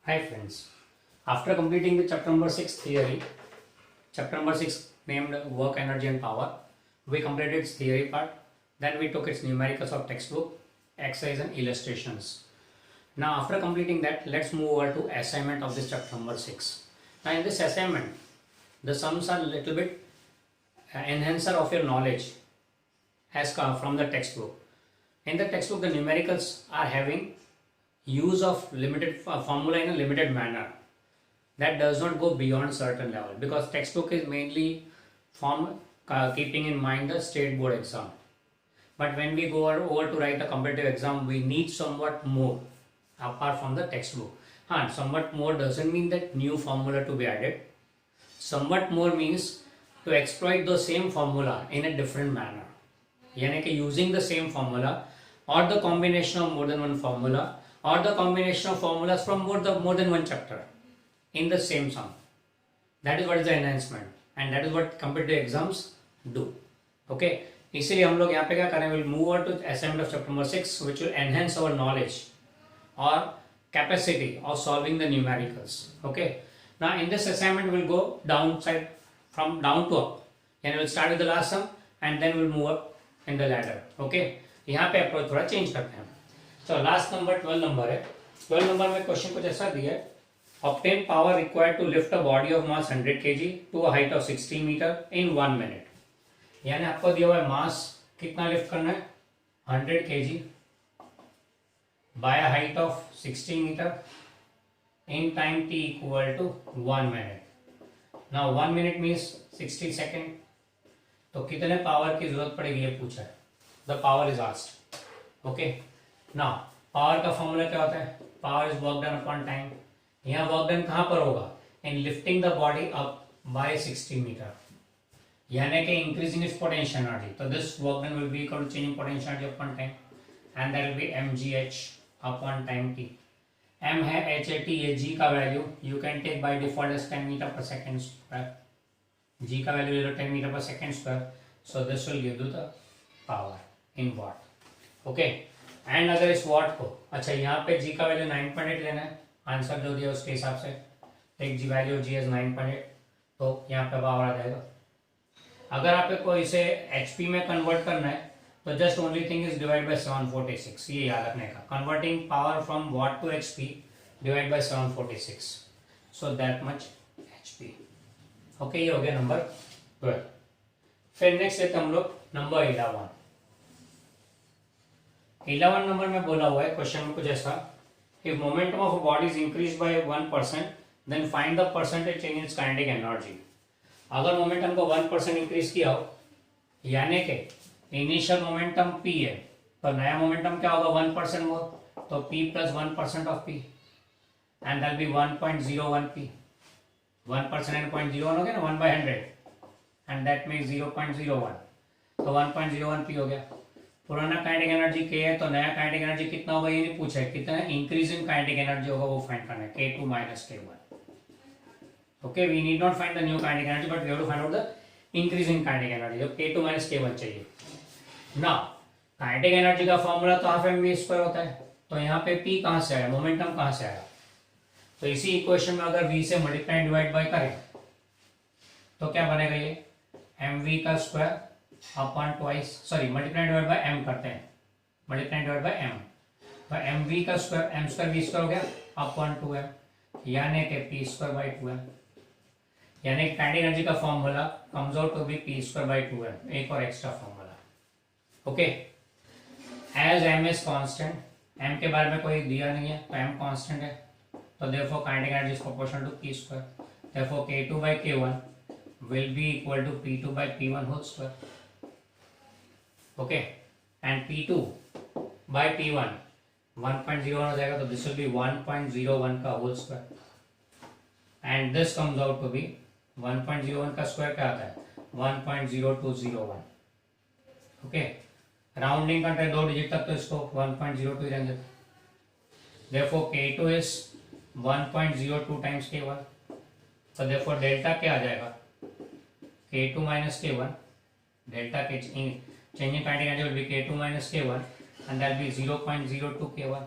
Hi friends, after completing the chapter number 6 theory, chapter number 6 named work, energy and power, we completed its theory part, then we took its numericals of textbook, exercise and illustrations. Now after completing that, let's move over to assignment of this chapter number 6. Now in this assignment, the sums are little bit enhancer of your knowledge as from the textbook. In the textbook, the numericals are having use of limited formula in a limited manner that does not go beyond certain level, because textbook is mainly from keeping in mind the state board exam. But when we go over to write a competitive exam, we need somewhat more apart from the textbook. Somewhat more doesn't mean that new formula to be added. Somewhat more means to exploit the same formula in a different manner. यानी कि using the same formula or the combination of more than one formula or the combination of formulas from more than one chapter in the same sum. That is what is the enhancement, and that is what competitive exams do. Okay, इसीलिए हम लोग यहाँ पे क्या करें, we'll move over to assignment of chapter number 6, which will enhance our knowledge or capacity of solving the numericals. Okay, now in this assignment we'll go downside from down to up, and we'll start with the last sum and then we'll move up in the ladder. Okay, यहाँ पे approach थोड़ा change करते हैं. तो last number 12 number है. 12 number में question कुछ ऐसा दिया है, obtain power required to lift a body of mass 100 kg to a height of 60 meter in 1 minute. यानी आपको दिया हुआ है मास कितना लिफ्ट करना है, 100 kg by a height of 60 meter in time t equal to 1 minute. Now 1 minute means 60 second. तो कितने पावर की जरूरत पड़ेगी ये पूछा है. The power is asked. Okay, now power का फॉर्मूला क्या होता है, power is work done upon time. यहाँ वर्क डन कहाँ पर होगा, in lifting the body up by 60 metre, यानी कि इंक्रीजिंग इट्स पोटेंशियल एनर्जी. तो this work done will be equal to changing potential energy upon time, and that will be mgh upon time t. m है h है t, ये g का value you can take by default as 10 metre per second square. g का value ले लो 10 metre per second square. So this will give you the power in watt. Okay, and अगर इस वाट को, अच्छा यहाँ पे g का वैल्यू 9.8 लेना है, आंसर जो दिया उसके हिसाब से take G value g is 9.8, तो यहाँ पे पावर आ जाएगा. अगर आपको इसे HP में कन्वर्ट करना है तो just only thing is divide by 746, ये याद रखने का. Converting power from watt to HP divide by 746, so that much HP. Okay, ये हो गया नंबर 12. फिर नेक्स्ट लेते हम लोग नंबर 11. 11 नंबर में बोला हुआ है क्वेश्चन में कुछ ऐसा, if momentum of a body is increased by 1%, then find the percentage change in its kinetic energy. अगर मोमेंटम को 1% इंक्रीज किया हो, यानी कि इनिशियल मोमेंटम p है, तो नया मोमेंटम क्या होगा 1% मोर, तो p plus 1% of p, and that be 1.01 p. 1% and 0.01 हो गया ना, 1/100, एंड दैट मीन्स 0.01, तो 1.01 p हो गया. पुराना काइनेटिक एनर्जी k है, तो नया काइनेटिक एनर्जी कितना होगा ये नहीं पूछा है, कितना इंक्रीज इन काइनेटिक एनर्जी होगा वो फाइंड करना है, k2 minus k1. Okay, we need not find the new kinetic energy, but we have to find out the increase in kinetic energy. तो k2 माइनस k1 चाहिए. Now kinetic energy का formula तो half mv² होता है, तो यहाँ पे p कहाँ से आया, मोमेंटम कहाँ से आया. तो इसी इक्वेशन में अगर v से मल्टीप्लाई डिवाइड बाय करें तो क्या बनेगा, ये mv का square upon twice, sorry multiply divide by m करते हैं, मल्टीप्लाई डिवाइड बाय m, तो mv का square m square v square हो गया अपॉन 2m, यानी कि p स्क्वायर बाय 2m. यानी काइनेटिक एनर्जी का formula comes out to be p square by 2m, एक और extra formula. Okay, as m is constant, m के बारे में कोई दिया नहीं है, तो m कांस्टेंट है, तो therefore kinetic energy is proportional to p square. Therefore k2 by k1 will be equal to p2 by p1 whole square. Okay, and p2 by p1 1.01 हो जाएगा, तो this will be 1.01 का whole square, and this comes out to be 1.01 का square क्या आता है 1.0201. Okay, rounding करते हैं 2 डिजिट तक, तो इसको 1.02 ही रहने देते. Therefore k2 is 1.02 times k1, so therefore delta क्या आ जाएगा, k2 minus k1, डेल्टा के changing kinetic energy will be k2 minus k1, and that will be 0.02 k1.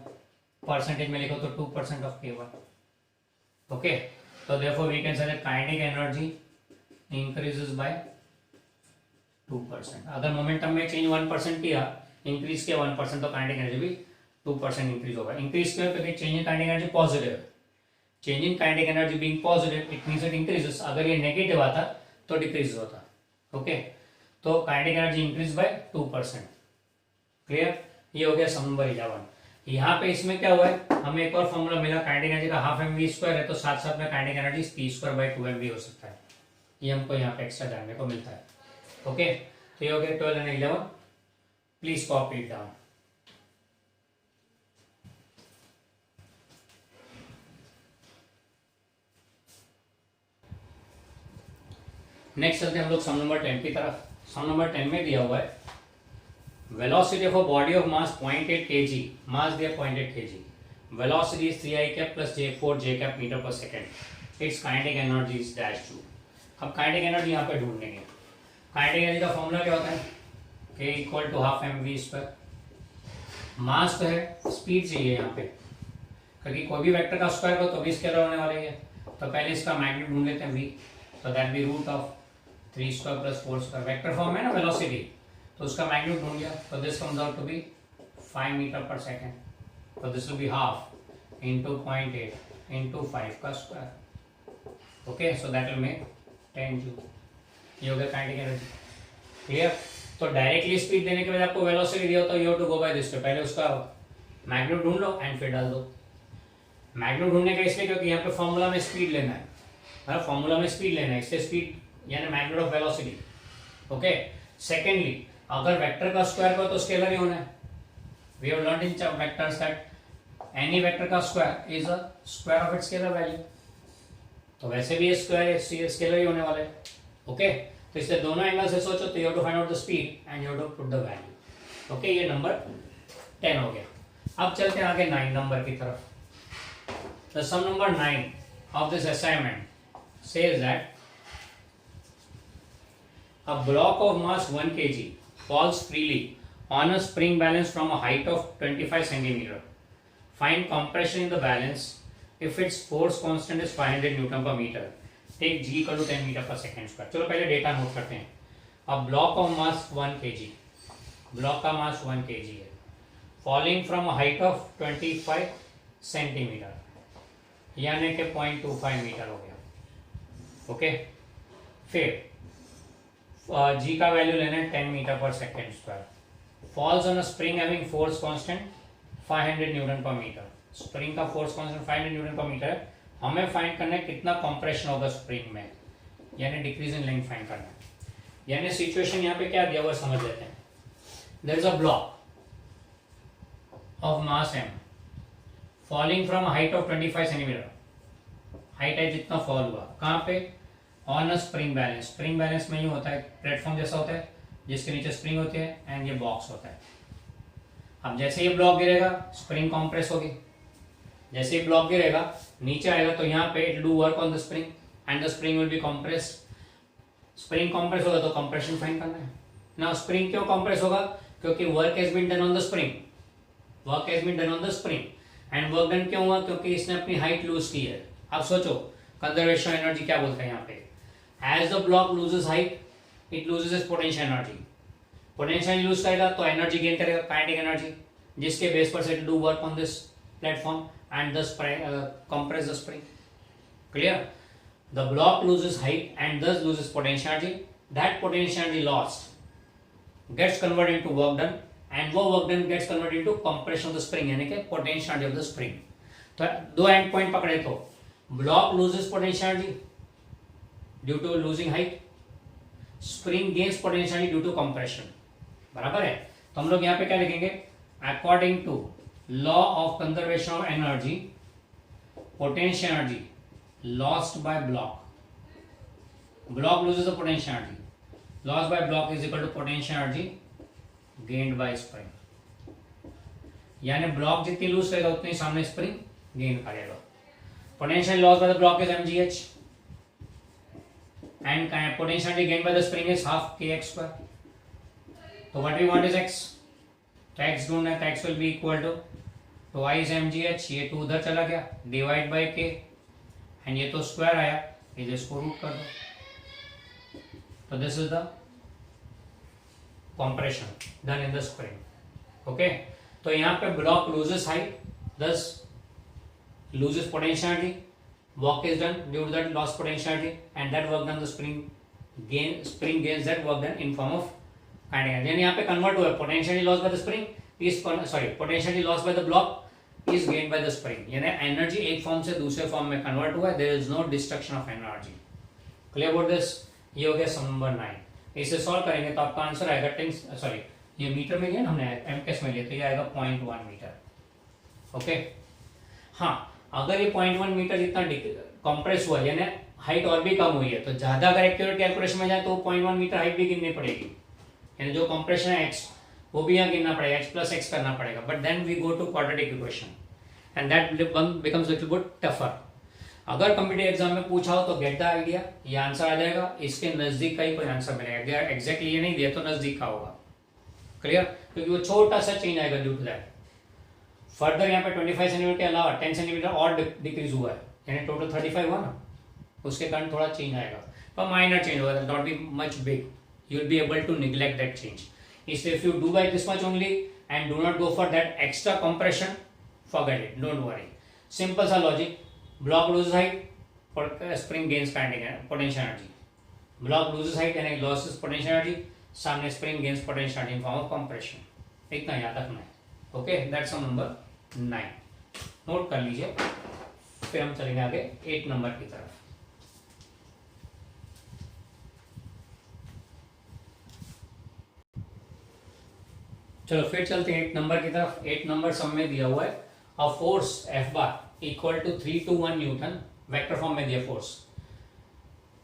Percentage में लिखो तो 2% ऑफ k1. ओके, तो therefore we can say that kinetic energy increases by 2%. अगर momentum में change 1% किया, increase किया 1%, तो काइनेटिक एनर्जी भी 2% इंक्रीज होगा. इंक्रीज किया क्योंकि change in kinetic energy positive है. Change in kinetic energy being positive it means it increases. अगर ये नेगेटिव आता तो डिक्रीज होता. ओके, तो kinetic energy increase by 2%. Clear? ये हो गया सम नंबर 11. यहाँ पे इसमें क्या हुआ है, हमें एक और फॉर्मूला मिला. काइनेटिक एनर्जी का हाफ mv² है, तो साथ साथ में काइनेटिक एनर्जी p²/2mv हो सकता है. ये हमको यहाँ पे एक्स्ट्रा जानने को मिलता है. ओके, तो ये हो गया 12 and 11. Please copy it down. Next चलते हैं हम लोग सम नंबर 10 की तरफ. सम नंबर 10 में दिया हुआ है velocity of a body of mass 0.8 kg, mass दिया 0.8 kg, velocity is 3i cap plus j4 j cap meter per second, its kinetic energy is dash 2. अब काइनेटिक एनर्जी यहाँ पे ढूंढ लेंगे. काइनेटिक एनर्जी का फॉर्मूला क्या होता है, k equal to half mv². Mass तो है, स्पीड चाहिए यहाँ पे, क्योंकि कोई भी वेक्टर का स्क्वायर हो तो भी स्केलर होने वाले है. तो पहले इसका मैग्नीट्यूड ढूंढ लेते हैं v, तो that be root of 3² + 4². Vector form है ना वेलोसिटी, तो उसका मैग्नीट्यूड ढूंढ लिया. तो this comes out to be 5 metre per second. तो this will be half into 0.8 into 5 का square. Okay, so that will make 10 joule. ये हो गया काइनेटिक एनर्जी. क्लियर? तो डायरेक्टली स्पीड देने के बाद आपको वेलोसिटी दिया होता है, you have to go by this. पहले उसका मैग्नीट्यूड ढूंढ लो एंड फिर डाल दो. मैग्नीट्यूड ढूंढने का इसलिए क्योंकि यहाँ पे फॉर्मूला में स्पीड लेना है. मतलब फॉर्मूला में स्पीड लेना है, इससे स्पीड यानी magnitude of velocity. Okay, secondly अगर वेक्टर का स्क्वायर को तो स्केलर ही होना है. We have learned in vectors that any vector का square is a square of its scalar value. तो वैसे भी ये स्क्वायर स्केलर ही होने वाले. ओके, तो इससे दोनों एंगल से सोचो तो you have to find out the speed and you have to put the value. Okay, ये नंबर 10 हो गया. अब चलते हैं आगे 9 नंबर की तरफ. The sum number 9 of this assignment says that a block of mass 1 kg falls freely on a spring balance from a height of 25 centimeter. Find compression in the balance if its force constant is 500 Newton per meter. Take g equal to 10 meter per second square. चलो पहले data note करते हैं. A block of mass 1 kg, block का मास 1 kg है, falling from a height of 25 centimeter, यानी कि 0.25 metre हो गया. ओके, फिर जी का वैल्यू लेना है 10 metre per second square. Falls on a spring having force constant 500 Newton पर मीटर. स्प्रिंग का फोर्स कांस्टेंट 500 न्यूटन पर मीटर है. हमें फाइंड करना है कितना कंप्रेशन होगा स्प्रिंग में, यानी डिक्रीज इन लेंथ फाइंड करना है. यानी सिचुएशन यहाँ पे क्या दिया हुआ समझ लेते हैं. There is a block of mass m falling from height of 25 centimetre. Height है जितना फॉल हुआ, कहाँ पे, on a spring balance. Spring balance में यूँ होता है, प्लेटफॉर्म जैसा होता है जिसके नीचे स्प्रिंग होती है एंड ये बॉक्स होता है. अब जैसे ये ब्लॉक गिरेगा स्प्रिंग कॉम्प्रेस होगी. जैसे ही ब्लॉक गिरेगा नीचे आएगा तो यहाँ पे it do work on the spring and the spring will be compressed. Spring compress होगा तो कंप्रेशन फाइंड करना है ना. स्प्रिंग क्यों कॉम्प्रेस होगा, क्योंकि work has been done on the spring. Work has been done on the spring and work done क्यों हुआ, क्योंकि इसने अपनी हाइट लूज की है. अब सोचो कंजर्वेशन एनर्जी क्या बोलते हैं यहाँ पे. As the block loses height, it loses its potential energy. Potential lose करेगा तो एनर्जी गेन करेगा, काइनेटिक एनर्जी, जिसके बेस पर से do work on this platform and thus compress the spring. Clear? The block loses height and thus loses potential energy. That potential energy lost gets converted into work done and वो work done gets converted into compression of the spring, यानी कि potential energy of the spring. तो दो and point पकड़े तो block loses potential energy due to losing height, spring gains potential energy due to compression. बराबर है. तो हम लोग यहाँ पे क्या लिखेंगे, according to law of conservation of energy, potential energy lost by block, block loses the potential energy, loss by block is equal to potential energy gained by spring. यानी ब्लॉक जितनी लूज करेगा उतनी सामने स्प्रिंग गेन करेगा. Potential loss by the block is mgh and potential energy gained by the spring is half kx square. So what we want is x. तो x ढूंढना है, तो x will be equal to twice mgh, ये 2 उधर चला गया, divide by k and ये तो स्क्वायर आया, इसे इसको रूट कर दो, तो this is the compression done in the spring. Okay, तो यहाँ पे block loses height, thus loses potentiality. Work is done due to that lost potentiality, and that work done the spring gains that work done in form of kinetic energy. यानी यहाँ पे convert हुआ potentiality lost by the spring is potentiality lost by the block is gained by the spring. यानी energy एक form से दूसरे form में convert हुआ है, there is no destruction of energy. Clear about this? ये हो गया सम नंबर 9. इसे सॉल्व करेंगे तो आपका आंसर आएगा 10 ये मीटर में लिया ना हमने, एमकेस में लिया, तो ये आएगा 0.1 मीटर. ओके, हाँ, अगर ये 0.1 मीटर जितना कंप्रेस हुआ यानी हाइट और भी कम हुई है, तो ज्यादा अगर एक्यूरेट कैलकुलेशन में जाए तो 0.1 मीटर हाइट भी गिननी पड़ेगी, यानी जो कंप्रेशन है x वो भी यहाँ गिनना पड़ेगा, x प्लस एक्स करना पड़ेगा. But then we go to quadratic equation and that becomes little bit tougher. अगर कॉम्पिटिटिव एग्जाम में पूछा हो तो गेट द आइडिया, ये आंसर आ जाएगा, इसके नजदीक का ही कोई आंसर मिलेगा. एग्जैक्टली ये नहीं दिया तो नजदीक का होगा. क्लियर, क्योंकि वो छोटा सा चेंज आएगा ड्यू टू दैट. फर्दर यहाँ पे 25 सेंटीमीटर के अलावा 10 सेंटीमीटर और डिक्रीज हुआ है, यानी टोटल 35 हुआ ना, उसके कारण थोड़ा चेंज आएगा, पर माइनर चेंज होगा, not be much big. You will be able to neglect that change. इसलिए if you do by this much only and do not go for that extra compression, forget it, don't worry. Simple सा logic, block loses height, spring gains kinetic potential energy. Block loses height and losses potential energy. सामने spring gains potential energy in form of compression. इतना याद रखना है. Okay, that's sum number 9. Note कर लीजिए. फिर हम चलेंगे आगे 8 नंबर की तरफ. चलो फिर चलते हैं 8 नंबर की तरफ. 8 नंबर सम में दिया हुआ है, a force F bar equal to 3 to 1 newton, vector form में दिया force,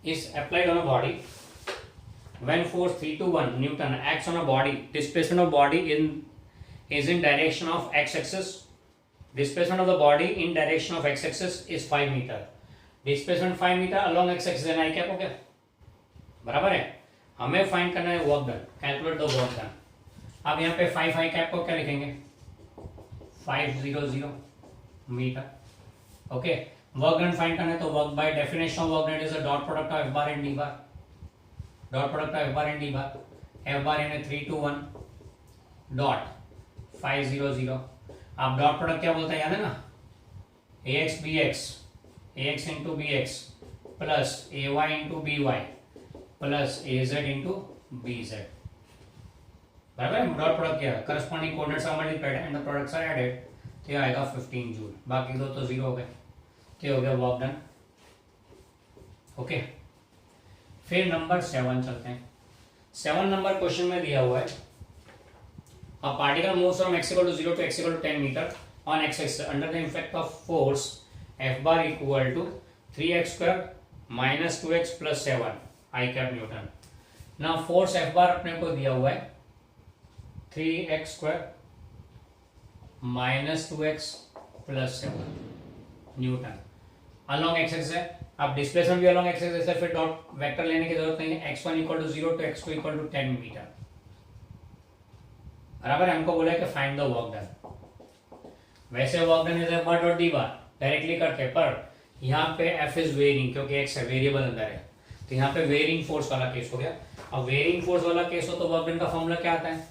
is applied on a body when force 3 to 1 newton acts on a body. Displacement of body is in direction of x-axis. Displacement of the body in direction of x-axis is 5 meter. Displacement 5 meter along x-axis and I cap हो गया, बराबर है. हमें find करना है work done, calculate the work done. अब यहाँ पे 5 i कैप को क्या लिखेंगे, 500 metre. Okay, work done find करना है तो work by definition of work done is a dot product of F bar and D bar. Dot product of F bar and D bar, F bar यानी 3 to 1 dot 500. आप dot product क्या बोलते हैं याद है ना, ax bx, ax into B X plus A Y into B Y plus A Z into B Z, बराबर है. डॉट प्रोडक्ट क्या है, corresponding coordinates are multiplied and the products are added, तो ये आएगा 15 जूल. बाकी दो तो 0 हो गए, तो हो गया वर्क डन. ओके, फिर नंबर 7 चलते हैं. 7 नंबर क्वेश्चन में दिया हुआ है, a particle moves from x equal to 0 to x equal to 10 meter on x-axis under the effect of force F bar equal to 3x square minus 2x plus 7 I cap Newton. Now force F bar अपने को दिया हुआ है 3x square minus 2x plus 7 Newton along x-axis है. अब displacement भी along x-axis है, फिर डॉट वेक्टर लेने की जरूरत नहीं है. x1 equal to 0 to x2 equal to 10 metre, बराबर. हमको बोला है कि फाइंड द वर्क डन. वैसे work done is F bar dot D bar directly करते, पर यहाँ पे एफ इज वेरिंग, क्योंकि एक्स है, वेरिएबल अंदर है, तो यहाँ पे वेरिंग फोर्स वाला केस हो गया. अब वेरिंग फोर्स वाला केस हो तो वर्क डन का फॉर्मूला क्या आता है,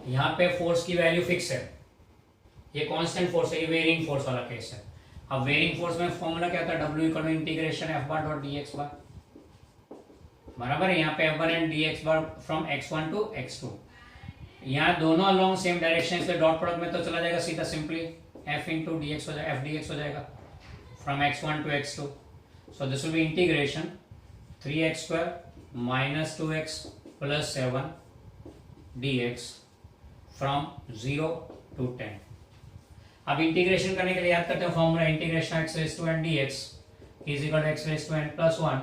यहाँ पे फोर्स की वैल्यू फिक्स है, ये कांस्टेंट फोर्स है, ये वेरिंग फोर्स वाला केस है. अब वेरिंग फोर्स में फॉर्मूला क्या आता है, W equal to integration F bar dot D X bar, बराबर है. यहाँ पे F bar and D X bar from x1 to x2, यहाँ दोनों अलोंग सेम डायरेक्शन, इसलिए डॉट प्रोडक्ट में तो चला जाएगा सीधा, simply f into D X हो जाएगा, एफ डी एक्स हो जाएगा from x1 to x2. So this will be integration 3x square minus 2x plus 7 dx from 0 to 10. अब इंटीग्रेशन करने के लिए याद करते हैं formula, integration x raise to n dx is equal to x raise to n plus 1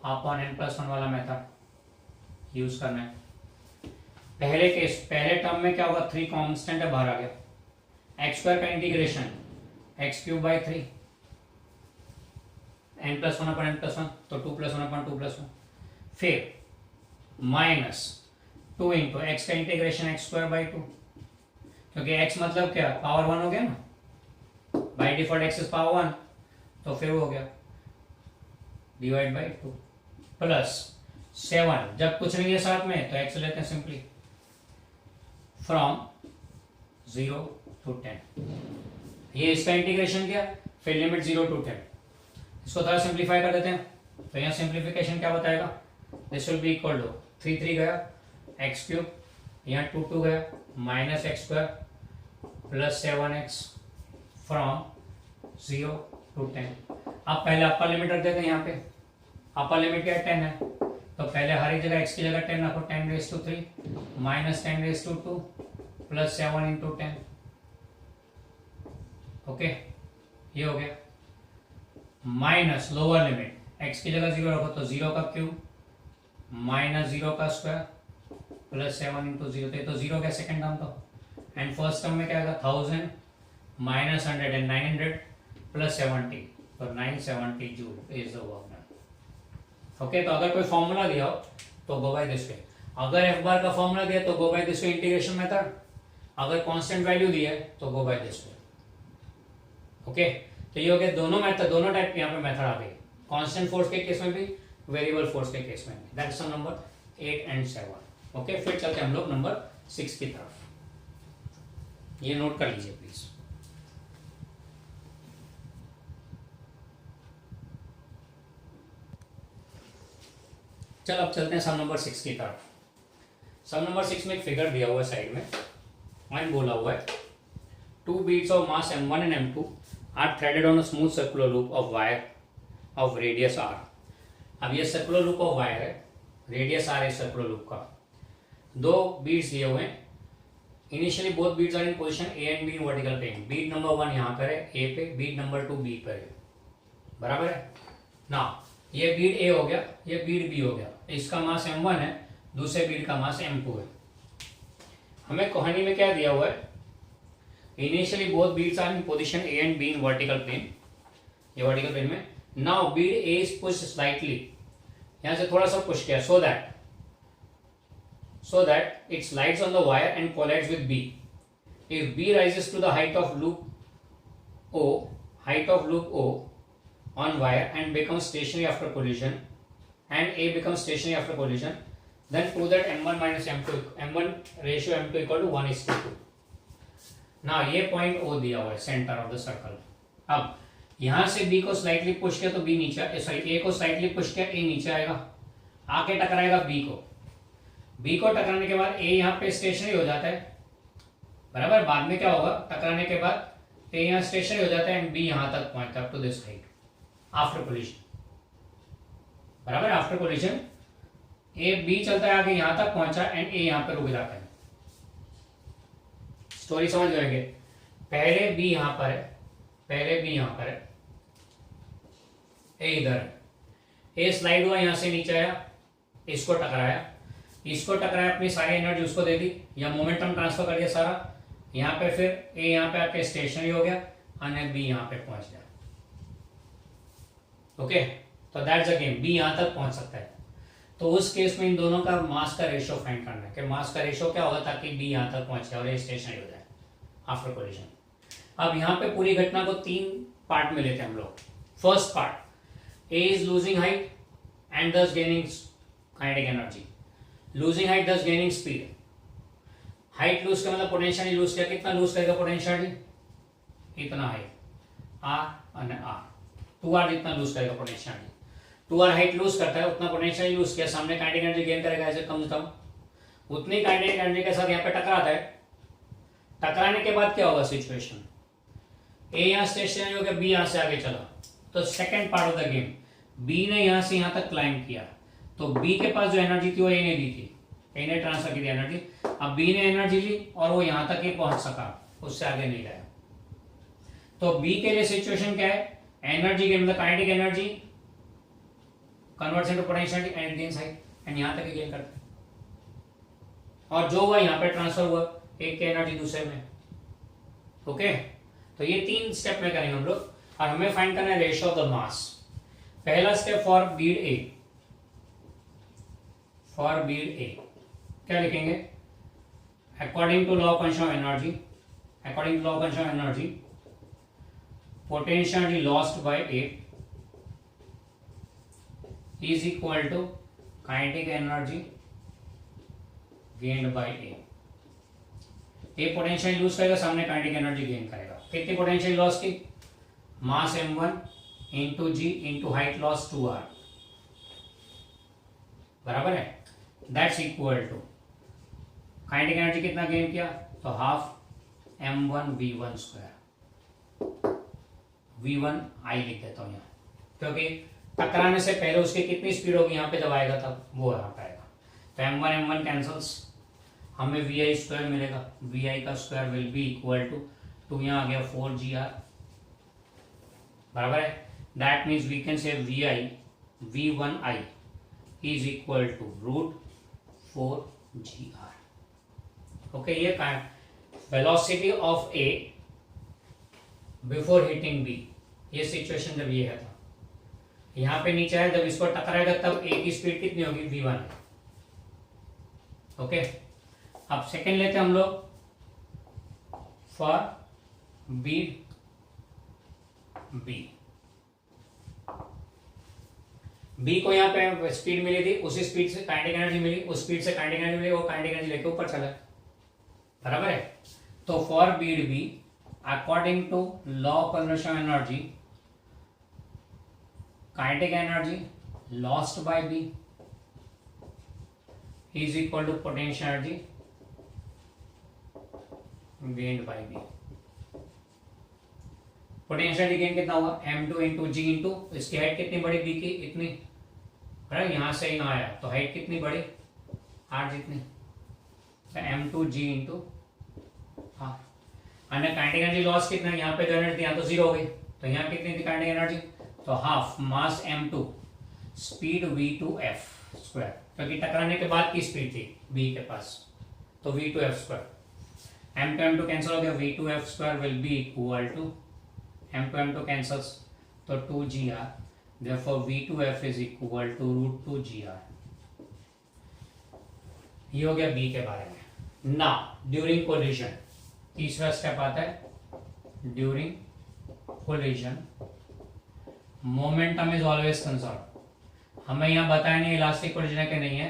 upon n plus 1 वाला method use करना है. पहले केस, पहले टर्म में क्या होगा, 3 कांस्टेंट है, बाहर आ गया. एक्स स्क्वायर का integration x cube by 3 n plus 1 upon n plus 1, तो 2 प्लस 1 अपॉन 2 प्लस 1, फिर माइनस 2 इंटू एक्स का इंटीग्रेशन एक्स स्क्वायर बाई 2, क्योंकि x मतलब क्या, पावर 1 हो गया ना, by default x is power 1, तो फिर वो हो गया डिवाइड बाई 2 प्लस 7, जब कुछ नहीं है साथ में तो x लेते हैं सिंपली, फ्रॉम 0 to 10। ये इसका इंटीग्रेशन किया, फिर लिमिट 0 to 10। इसको थोड़ा सिंप्लीफाई कर देते हैं, तो यहाँ सिंप्लीफिकेशन क्या बताएगा, this will be equal to 3 3 गया एक्स क्यूब, यहाँ 2 2 गया minus x square plus 7x from 0 to 10। अब पहले अपर लिमिट रख देते हैं, यहाँ पे अपर लिमिट क्या है 10 है, तो पहले हर एक जगह x की जगह 10 रखो, 10⁻³ माइनस 10⁻² प्लस 7 into 10। ओके, ये हो गया माइनस लोअर लिमिट x की जगह 0 रखो तो 0 का क्यूब माइनस 0 का स्क्वायर प्लस 7 into 0, तो 0 का सेकंड टर्म तो, एंड फर्स्ट टर्म में क्या आएगा 1000 माइनस 100 एंड 900 प्लस 70, तो 970 joule is the work done. Okay, तो अगर कोई फॉर्मूला दिया हो तो गो बाय दिस वे, अगर एफ बार का फॉर्मूला दिया तो go by this way integration method, अगर कांस्टेंट वैल्यू दी है तो go by this way. Okay, तो ये हो गया दोनों मेथड, दोनों टाइप के यहाँ पे मेथड आ गई, कांस्टेंट फोर्स के केस में भी, वेरिएबल फोर्स के केस में भी। That is number 8 and 7। Okay, फिर चलते हैं हम लोग नंबर 6 की तरफ, ये नोट कर लीजिए प्लीज। चल अब चलते हैं सम नंबर 6 की तरफ। सम नंबर 6 में एक फिगर दिया हुआ है साइड में, वन बोला हुआ है 2 beads of mass m1 and m2 are threaded on a smooth circular loop of wire of radius r। अब ये सर्कुलर लूप ऑफ वायर है, रेडियस आर है सर्कुलर लूप का, दो बीड्स दिए हुए हैं, initially both beads are in position A and B in vertical plane, bead number 1 यहाँ पर है ए पे, बीड नंबर 2 बी पर है, बराबर है ना। ये बीड ए हो गया, ये बीड बी हो गया, इसका मास m1 है, दूसरे बीड का मास m2 है। हमें कहानी में क्या दिया हुआ है, initially both beads are in position A and B in vertical plane, ये वर्टिकल प्लेन में। Now bead A is pushed slightly, यहां से थोड़ा सा पुश किया, so that it slides on the wire and collides with B. If B rises to the height of loop O on wire and becomes stationary after collision, and A becomes stationary after collision, then prove that m1 minus m1 ratio m2 equal to 1:2। now ये point O दिया हुआ है centre of the circle. अब यहां से B को slightly push किया तो B नीचे, सॉरी A को स्लाइटली पुश किया A नीचे आएगा, आके टकराएगा B को टकराने के बाद A यहाँ पे स्टेशनरी हो जाता है, बराबर। बाद में क्या होगा, टकराने के बाद A यहाँ स्टेशनरी हो जाता है एंड B यहाँ तक पहुंचता है, up to this height after collision, बराबर। आफ्टर कोलिजन ए बी चलता है आगे, यहां तक पहुंचा एंड ए यहां पे रुक जाता है। स्टोरी समझ जाएंगे, पहले बी यहां पर है, ए इधर है, ए स्लाइड हुआ यहां से नीचे आया, इसको टकराया, अपनी सारी एनर्जी उसको दे दी या मोमेंटम ट्रांसफर कर दिया सारा यहां पे, फिर ए यहां पे आके स्टेशनरी हो गया और बी यहां पे पहुंच गया। ओके, तो दैट्स अ गेम, बी यहां तक पहुंच सकता है। तो उस केस में इन दोनों का मास का रेशियो फाइंड करना है कि मास का रेशियो क्या होगा ताकि बी यहां तक पहुंच जाए और ये स्टेशनरी हो जाए आफ्टर कोलिजन। अब यहां पे पूरी घटना को 3 पार्ट में लेते हैं हम लोग। First part, A is losing height and thus gaining kinetic energy, losing height thus gaining speed. Height lose का मतलब पोटेंशियल लूज किया, कितना लूज करेगा पोटेंशियल, इतना हाइट आर और आर, 2r जितना लूज करेगा पोटेंशियल, 2r हाइट लूज करता है उतना पोटेंशियल लूज किया, सामने काइनेटिक एनर्जी गेन करेगा ऐसे कम से कम, उतनी काइनेटिक एनर्जी के साथ यहाँ पे टकराता है। टकराने के बाद क्या होगा सिचुएशन, ए यहाँ स्टेशनरी हो गया, बी यहाँ से आगे चला, तो second part of the game, B ने यहाँ से यहाँ तक क्लाइंब किया, तो बी के पास जो एनर्जी थी वो ए ने दी थी, ए ने ट्रांसफर की थी एनर्जी। अब बी ने एनर्जी ली और वो यहाँ तक ही पहुंच सका, उससे आगे नहीं गया। तो बी के लिए सिचुएशन क्या है, एनर्जी गेन मतलब kinetic energy converts into potential and gains height, and यहां तक ही गेन करता है, और जो हुआ यहां पे ट्रांसफर हुआ एक की एनर्जी दूसरे में। ओके, तो ये 3 स्टेप में करेंगे हम लोग, और हमें फाइंड करना है रेशियो ऑफ द मास। पहला स्टेप फॉर बीड ए, क्या लिखेंगे, according to law of conservation of energy, potential energy lost by A is equal to kinetic energy gained by A. Potential lose करेगा, सामने काइनेटिक एनर्जी गेन करेगा। कितनी potential loss की? Mass m1 into G into height loss 2r, बराबर है। That's equal to kinetic energy कितना gain किया? तो half m1 v1 square, v1 आई लिख देता हूं यहाँ, क्योंकि टकराने से पहले उसकी कितनी स्पीड होगी यहाँ पे जब आएगा तब वो यहाँ पे आएगा। तो m1 कैंसल्स, हमें vi स्क्वायर मिलेगा। vi का square will be equal to यहाँ आ गया 4gr, बराबर है। That means we can say vi v1i is equal to root 4gr। Okay, ये velocity of A before hitting B, ये सिचुएशन जब ये है था, यहां पे नीचे है, जब इसको टकराएगा तब ए की स्पीड कितनी होगी? v1। ओके, अब सेकेंड लेते हैं हम लोग फॉर बी को यहाँ पे स्पीड मिली थी, उसी स्पीड से काइनेटिक एनर्जी मिली, उस स्पीड से काइनेटिक एनर्जी मिली, वो काइनेटिक एनर्जी लेके ऊपर चला, बराबर है। तो for bead B according to law of conservation energy, kinetic energy lost by B is equal to potential energy gained by B. Potential energy gain कितना हुआ? m2 इंटू जी इंटू इसकी height कितनी बड़ी बी की? इतनी, है यहां से यहाँ आया तो हाइट कितनी बड़ी? r जितनी, तो m2g into r। Kinetic energy loss कितना? यहाँ पे जो एनर्जी यहाँ तो जीरो हो गई, तो यहाँ कितनी थी काइनेटिक एनर्जी? तो हाफ मास m2 स्पीड v2f स्क्वायर, क्योंकि टकराने के बाद की स्पीड थी b के पास, तो v2f स्क्वायर। m2 कैंसिल हो गया, v2f square will be equal to m2 cancels, तो 2gr, therefore v2f is equal to root 2gr। ये हो गया b के बारे में। ना ड्यूरिंग कोलिजन, तीसरा स्टेप आता है during collision, momentum is always conserve. हमें यहाँ बताया नहीं इलास्टिक कोलिजन है कि नहीं है,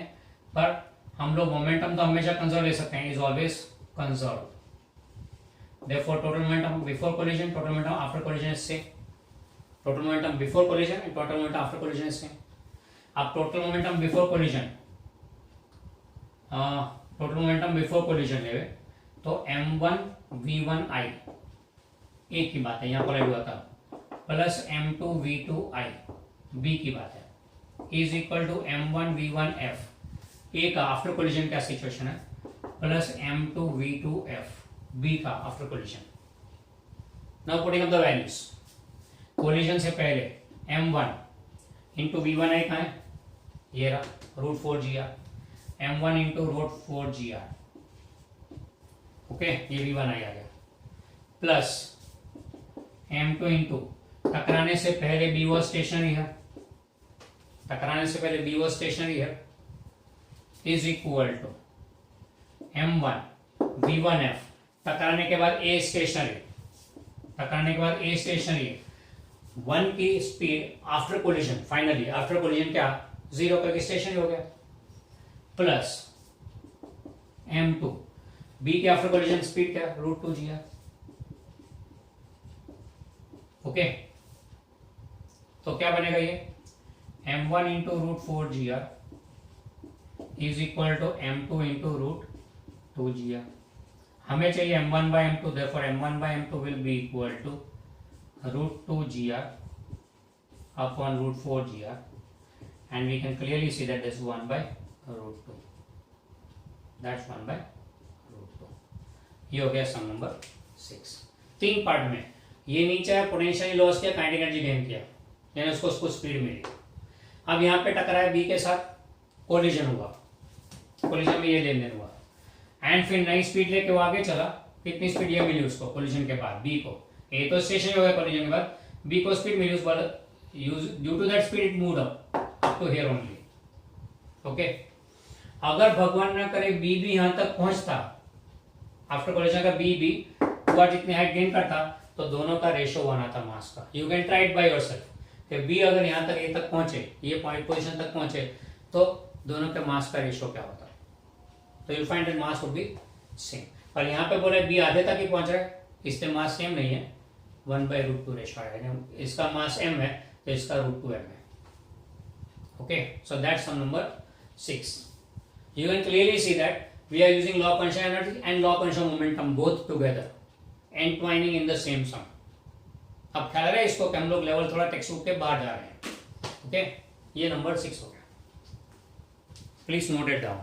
पर हम लोग मोमेंटम तो हमेशा कंजर्व ले सकते हैं, is always conserve. Therefore, total momentum before collision, total momentum after collision is same. Total momentum before collision and total momentum after collision is same. अब total momentum before collision, लेवे तो m1 v1i ए की बात है, यहाँ पर हुआ था, प्लस m2 v2i बी की बात है, is equal to m1 v1f ए का आफ्टर कोलिजन क्या सिचुएशन है, प्लस m2 v2f बी का after collision. Now putting up the values, collision से पहले m1 इंटू v1i कहाँ है? ये रहा root 4gr, m1 into root 4gr, okay, ये v1i आ गया, प्लस m2 इंटू टकराने से पहले b वॉज स्टेशनरी है, टकराने से पहले b वॉज स्टेशनरी है, is equal to m1 v1f, टकराने के बाद ए स्टेशनरी, टकराने के बाद ए स्टेशनरी, 1 की speed after collision, finally after collision क्या? 0 का स्टेशनरी हो गया, प्लस m2 बी के आफ्टर कोलिजन स्पीड क्या? Root 2gr। ओके, तो क्या बनेगा ये? m1 into root 4gr is equal to m2 into root 2gr। हमें चाहिए m1 by m2, therefore m1 by m2 will be equal to root 2gr upon root 4gr, and we can clearly see that this is 1 by root 2, that's 1 by root 2। ये हो गया सम number 6। 3 part में, ये नीचे है potential loss किया, kinetic energy gain किया, यानी उसको स्पीड मिली। अब यहाँ पे टकराया बी के साथ, कोलिजन हुआ, कोलिजन में ये लेन देन हुआ, एंड फिर नई स्पीड लेके वो आगे चला, कितनी स्पीड ये मिली उसको कोलिजन के बाद? बी को, ए तो स्टेशन हो गया कोलिजन के बाद, बी को स्पीड मिली उस बार, due to that speed it moved up to here only. Okay, अगर भगवान ना करे बी भी यहां तक पहुंचता आफ्टर कोलिजन का, बी भी हुआ जितनी हाइट गेन करता, तो दोनों का रेशो 1 आता मास का. You can try it by yourself कि बी अगर यहाँ तक ये तक पहुंचे, ये पोजीशन तक पहुंचे, तो दोनों के मास का रेशो क्या होता है. तो you find that mass would be same. पर यहाँ पे बोले बी आधे तक ही पहुंच रहा है, इससे मास सेम नहीं है, 1/√2 रेशो है. इसका मास m है तो इसका √2m है. Okay, so that's sum number 6. You can clearly see that we are using law of conservation energy and law of conservation momentum both together, entwining in the same sum. अब ख्याल रहे इसको कि हम लोग लेवल थोड़ा text book के बाहर जा रहे हैं. ओके, ये नंबर 6 हो गया. Please note it down.